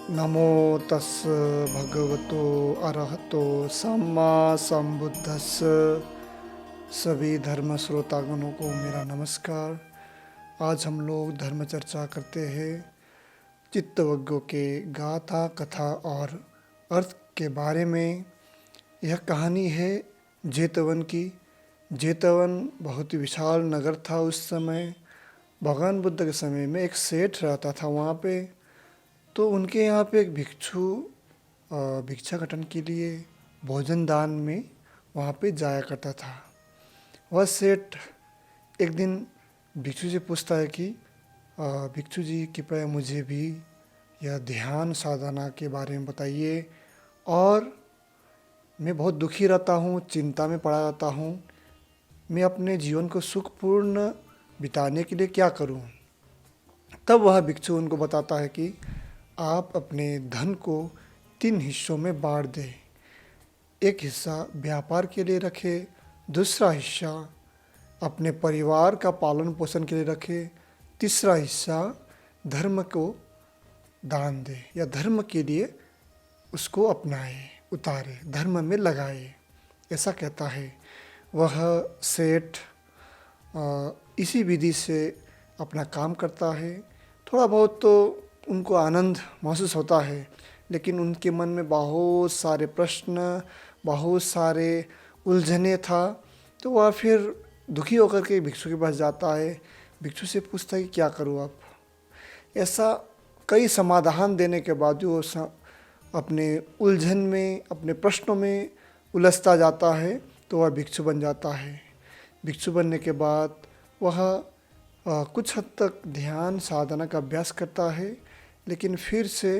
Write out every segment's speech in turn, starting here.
नमो तस् भगवतो अरहतो सम्मा संबुद्धस्स। सभी धर्म श्रोतागणों को मेरा नमस्कार। आज हम लोग धर्म चर्चा करते हैं चित्तवज्ञों के गाथा कथा और अर्थ के बारे में। यह कहानी है जेतवन की। जेतवन बहुत ही विशाल नगर था उस समय। भगवान बुद्ध के समय में एक सेठ रहता था वहाँ पे। तो उनके यहाँ पे एक भिक्षु भिक्षाटन के लिए भोजन दान में वहाँ पे जाया करता था। वह सेठ एक दिन भिक्षु से पूछता है कि भिक्षु जी कृपया मुझे भी यह ध्यान साधना के बारे में बताइए, और मैं बहुत दुखी रहता हूँ, चिंता में पड़ा रहता हूँ। मैं अपने जीवन को सुखपूर्ण बिताने के लिए क्या करूँ। तब वह भिक्षु उनको बताता है कि आप अपने धन को 3 हिस्सों में बांट दें। एक हिस्सा व्यापार के लिए रखें, दूसरा हिस्सा अपने परिवार का पालन पोषण के लिए रखें, तीसरा हिस्सा धर्म को दान दें या धर्म के लिए उसको अपनाए, उतारे, धर्म में लगाए, ऐसा कहता है। वह सेठ इसी विधि से अपना काम करता है। थोड़ा बहुत तो उनको आनंद महसूस होता है, लेकिन उनके मन में बहुत सारे प्रश्न, बहुत सारे उलझने था। तो वह फिर दुखी होकर के भिक्षु के पास जाता है। भिक्षु से पूछता है कि क्या करूँ अब। ऐसा कई समाधान देने के बाद जो अपने उलझन में, अपने प्रश्नों में उलझता जाता है, तो वह भिक्षु बन जाता है। भिक्षु बनने के बाद वह कुछ हद तक ध्यान साधना का अभ्यास करता है, लेकिन फिर से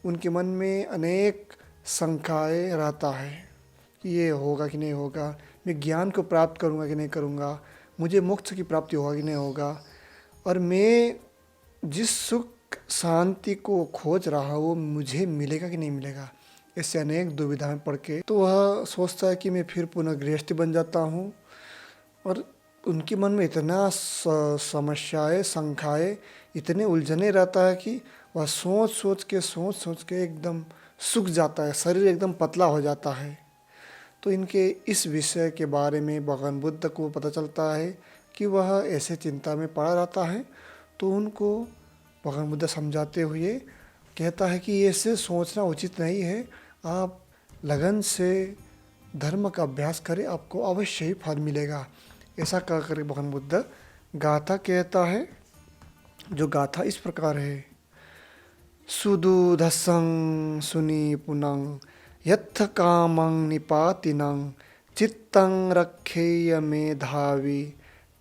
उनके मन में अनेक शंकाएँ रहता है कि ये होगा कि नहीं होगा, मैं ज्ञान को प्राप्त करूँगा कि नहीं करूँगा, मुझे मोक्ष की प्राप्ति होगा कि नहीं होगा, और मैं जिस सुख शांति को खोज रहा हूँ वो मुझे मिलेगा कि नहीं मिलेगा। ऐसे अनेक दुविधाएं पड़ के तो वह सोचता है कि मैं फिर पुनः गृहस्थी बन जाता हूँ। और उनके मन में इतना समस्याएं, शंकाएँ, इतने उलझने रहता है कि वह सोच सोच के एकदम सूख जाता है, शरीर एकदम पतला हो जाता है। तो इनके इस विषय के बारे में भगवान बुद्ध को पता चलता है कि वह ऐसे चिंता में पड़ा रहता है। तो उनको भगवान बुद्ध समझाते हुए कहता है कि ऐसे सोचना उचित नहीं है, आप लगन से धर्म का अभ्यास करें, आपको अवश्य ही फल मिलेगा। ऐसा कह कर भगवान बुद्ध गाथा कहता है, जो गाथा इस प्रकार है। सुदुधसं सुनिपुनं यत्थ कामं निपातिनं चित्तं रक्षेय मेधावी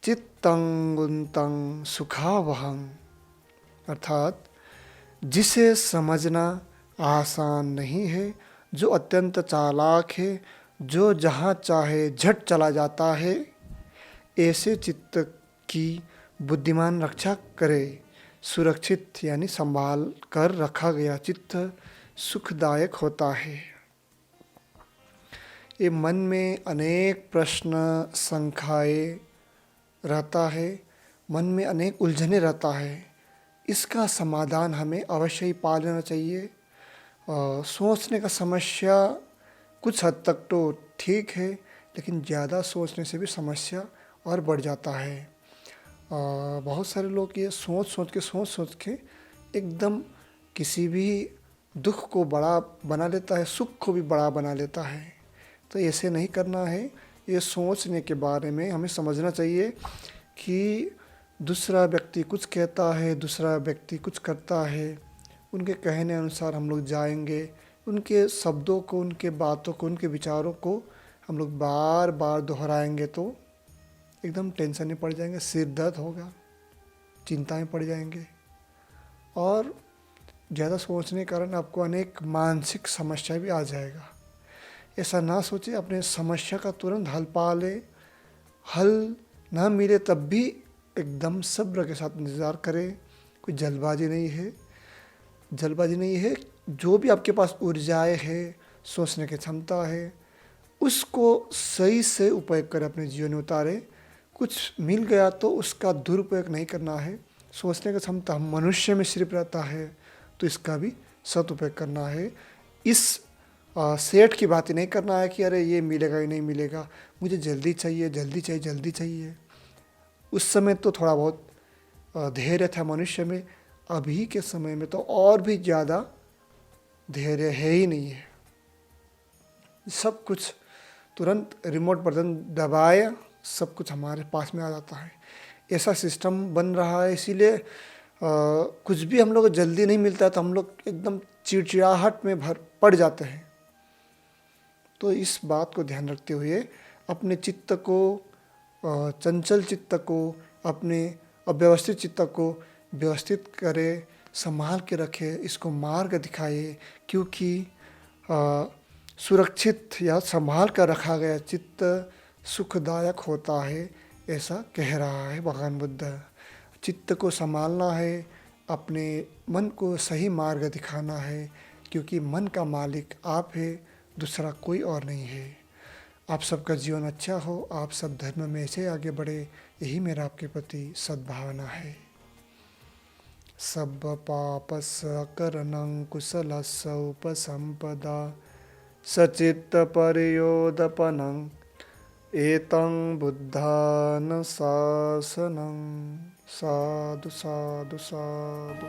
चित्तं गुंतं सुखावहं। अर्थात जिसे समझना आसान नहीं है, जो अत्यंत चालाक है, जो जहाँ चाहे झट चला जाता है, ऐसे चित्त की बुद्धिमान रक्षा करे। सुरक्षित यानी संभाल कर रखा गया चित्त सुखदायक होता है। ये मन में अनेक प्रश्न, शंकाएँ रहता है, मन में अनेक उलझने रहता है। इसका समाधान हमें अवश्य ही पा लेना चाहिए। सोचने का समस्या कुछ हद तक तो ठीक है, लेकिन ज़्यादा सोचने से भी समस्या और बढ़ जाता है। बहुत सारे लोग ये सोच के एकदम किसी भी दुख को बड़ा बना लेता है, सुख को भी बड़ा बना लेता है। तो ऐसे नहीं करना है। ये सोचने के बारे में हमें समझना चाहिए कि दूसरा व्यक्ति कुछ कहता है, दूसरा व्यक्ति कुछ करता है, उनके कहने अनुसार हम लोग जाएंगे, उनके शब्दों को, उनके बातों को, उनके विचारों को हम लोग बार बार दोहराएंगे तो एकदम टेंशन में पड़ जाएंगे, सिर दर्द होगा, चिंताएं पड़ जाएंगे, और ज़्यादा सोचने के कारण आपको अनेक मानसिक समस्या भी आ जाएगा। ऐसा ना सोचे, अपने समस्या का तुरंत हल पा ले। हल ना मिले तब भी एकदम सब्र के साथ इंतज़ार करें। कोई जल्दबाजी नहीं है। जो भी आपके पास ऊर्जाएँ है, सोचने की क्षमता है, उसको सही से उपयोग करें, अपने जीवन में उतारें। कुछ मिल गया तो उसका दुरुपयोग नहीं करना है। सोचने की क्षमता मनुष्य में सिर्फ रहता है, तो इसका भी सदुपयोग करना है। इस सेठ की बात ही नहीं करना है कि अरे ये मिलेगा ही नहीं मिलेगा, मुझे जल्दी चाहिए जल्दी चाहिए जल्दी चाहिए। उस समय तो थोड़ा बहुत धैर्य था मनुष्य में, अभी के समय में तो और भी ज़्यादा धैर्य है ही नहीं है। सब कुछ तुरंत रिमोट बटन दबाए सब कुछ हमारे पास में आ जाता है, ऐसा सिस्टम बन रहा है। इसीलिए कुछ भी हम लोग को जल्दी नहीं मिलता है तो हम लोग एकदम चिड़चिड़ाहट में भर पड़ जाते हैं। तो इस बात को ध्यान रखते हुए अपने चित्त को, चंचल चित्त को, अपने अव्यवस्थित चित्त को व्यवस्थित करे, संभाल के रखे, इसको मार्ग दिखाए। क्योंकि सुरक्षित या संभाल कर रखा गया चित्त सुखदायक होता है, ऐसा कह रहा है भगवान बुद्ध। चित्त को संभालना है, अपने मन को सही मार्ग दिखाना है, क्योंकि मन का मालिक आप है, दूसरा कोई और नहीं है। आप सबका जीवन अच्छा हो, आप सब धर्म में ऐसे आगे बढ़े, यही मेरा आपके प्रति सद्भावना है। सब पापस अकरणं कुशलस्य उपसंपदा सचित्त परयोदपनं एतं बुद्धानुशासनं। साधु साधु साधु।